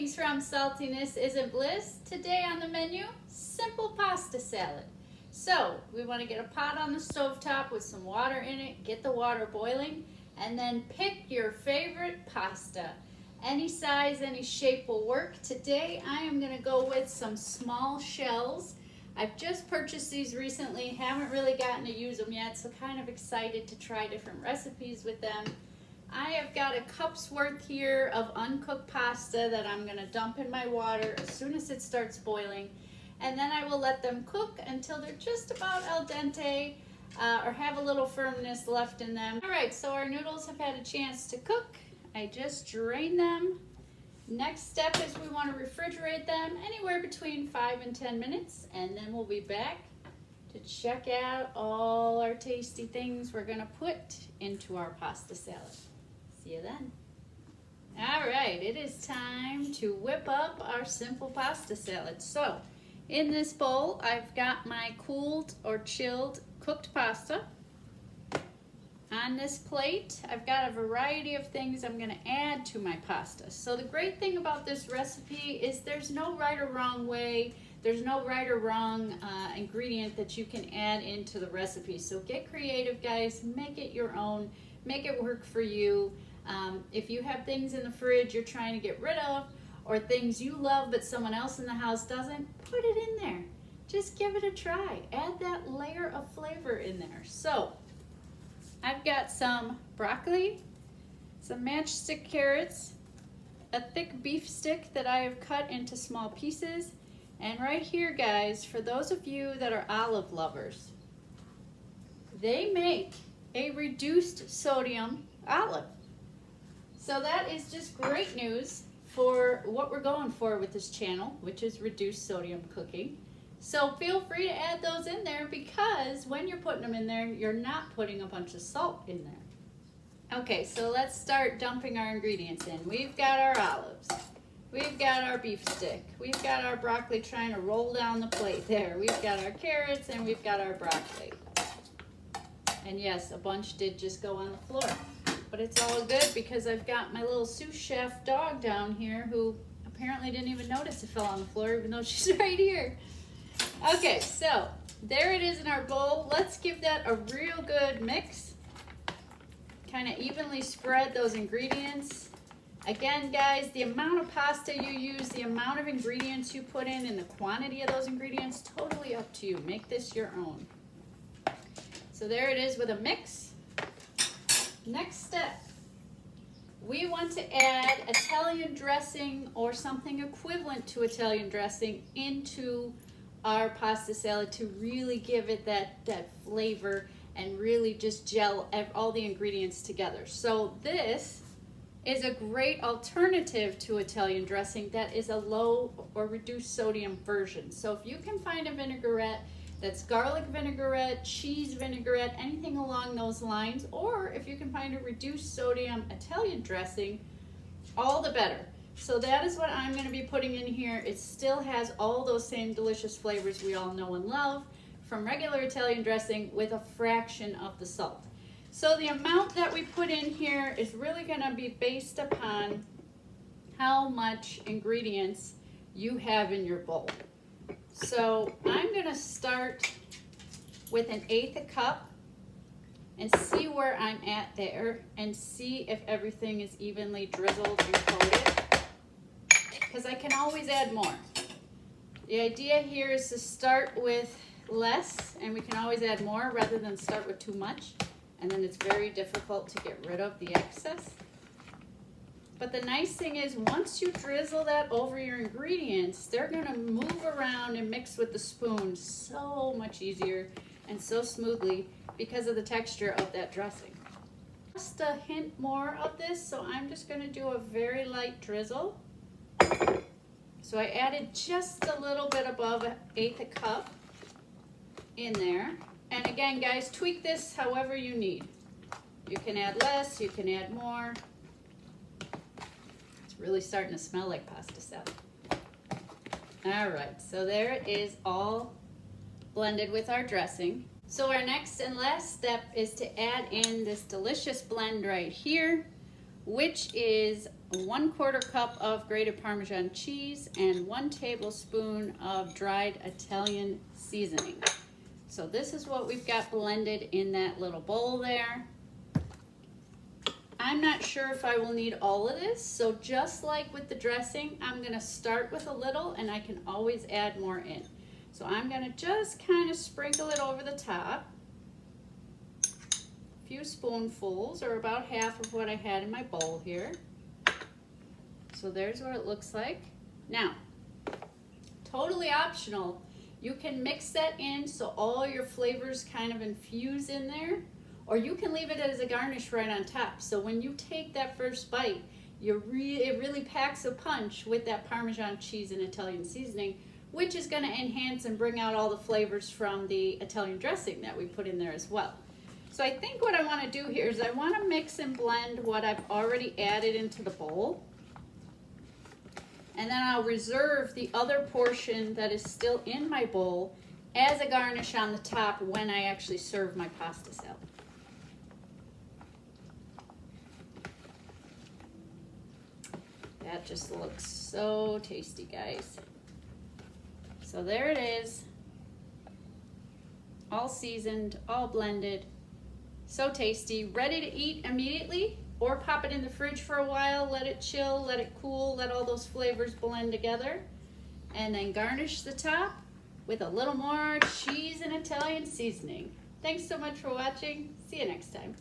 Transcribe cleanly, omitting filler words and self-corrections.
Greetings from Saltiness Isn't Bliss. Today on the menu, simple pasta salad. So we want to get a pot on the stovetop with some water in it, get the water boiling, and then pick your favorite pasta. Any size, any shape will work. Today I am going to go with some small shells. I've just purchased these recently, haven't really gotten to use them yet, so kind of excited to try different recipes with them. I have got a cup's worth here of uncooked pasta that I'm going to dump in my water as soon as it starts boiling, and then I will let them cook until they're just about al dente or have a little firmness left in them. Alright, so our noodles have had a chance to cook. I just drained them. Next step is we want to refrigerate them anywhere between 5 and 10 minutes, and then we'll be back to check out all our tasty things we're going to put into our pasta salad. See you then. All right, it is time to whip up our simple pasta salad. So in this bowl, I've got my cooled or chilled cooked pasta. On this plate, I've got a variety of things I'm going to add to my pasta. So the great thing about this recipe is there's no right or wrong way. There's no right or wrong ingredient that you can add into the recipe. So get creative, guys. Make it your own. Make it work for you. If you have things in the fridge you're trying to get rid of, or things you love but someone else in the house doesn't, put it in there. Just give it a try. Add that layer of flavor in there. So I've got some broccoli, some matchstick carrots, a thick beef stick that I have cut into small pieces, and right here, guys, for those of you that are olive lovers, they make a reduced sodium olive. So that is just great news for what we're going for with this channel, which is reduced sodium cooking. So feel free to add those in there, because when you're putting them in there, you're not putting a bunch of salt in there. Okay, so let's start dumping our ingredients in. We've got our olives. We've got our beef stick. We've got our broccoli trying to roll down the plate there. We've got our carrots and we've got our broccoli. And yes, a bunch did just go on the floor. But it's all good because I've got my little sous chef dog down here who apparently didn't even notice it fell on the floor, even though she's right here. Okay, so there it is in our bowl. Let's give that a real good mix. Kind of evenly spread those ingredients. Again, guys, the amount of pasta you use, the amount of ingredients you put in, and the quantity of those ingredients, totally up to you. Make this your own. So there it is with a mix. Next step, we want to add Italian dressing or something equivalent to Italian dressing into our pasta salad to really give it that flavor and really just gel all the ingredients together. So this is a great alternative to Italian dressing that is a low or reduced sodium version. So if you can find a vinaigrette that's garlic vinaigrette, cheese vinaigrette, anything along those lines, or if you can find a reduced sodium Italian dressing, all the better. So that is what I'm going to be putting in here. It still has all those same delicious flavors we all know and love from regular Italian dressing with a fraction of the salt. So the amount that we put in here is really going to be based upon how much ingredients you have in your bowl. So I'm going to start with 1/8 a cup and see where I'm at there and see if everything is evenly drizzled and coated, because I can always add more. The idea here is to start with less, and we can always add more rather than start with too much, and then it's very difficult to get rid of the excess. But the nice thing is, once you drizzle that over your ingredients, they're going to move around and mix with the spoon so much easier and so smoothly because of the texture of that dressing. Just a hint more of this, so I'm just going to do a very light drizzle. So I added just a little bit above 1/8 a cup in there. And again, guys, tweak this however you need. You can add less, you can add more. Really starting to smell like pasta salad. All right, so there it is, all blended with our dressing. So our next and last step is to add in this delicious blend right here, which is a 1/4 cup of grated Parmesan cheese, and 1 tablespoon of dried Italian seasoning. So this is what we've got blended in that little bowl there. I'm not sure if I will need all of this, so just like with the dressing, I'm gonna start with a little and I can always add more in. So I'm gonna just kind of sprinkle it over the top. A few spoonfuls, or about half of what I had in my bowl here. So there's what it looks like. Now, totally optional, you can mix that in so all your flavors kind of infuse in there, or you can leave it as a garnish right on top. So when you take that first bite, it really packs a punch with that Parmesan cheese and Italian seasoning, which is gonna enhance and bring out all the flavors from the Italian dressing that we put in there as well. So I think what I wanna do here is I wanna mix and blend what I've already added into the bowl. And then I'll reserve the other portion that is still in my bowl as a garnish on the top when I actually serve my pasta salad. That just looks so tasty, guys. So there it is, all seasoned, all blended, so tasty, ready to eat immediately, or pop it in the fridge for a while, let it chill, let it cool, let all those flavors blend together, and then garnish the top with a little more cheese and Italian seasoning. Thanks so much for watching. See you next time.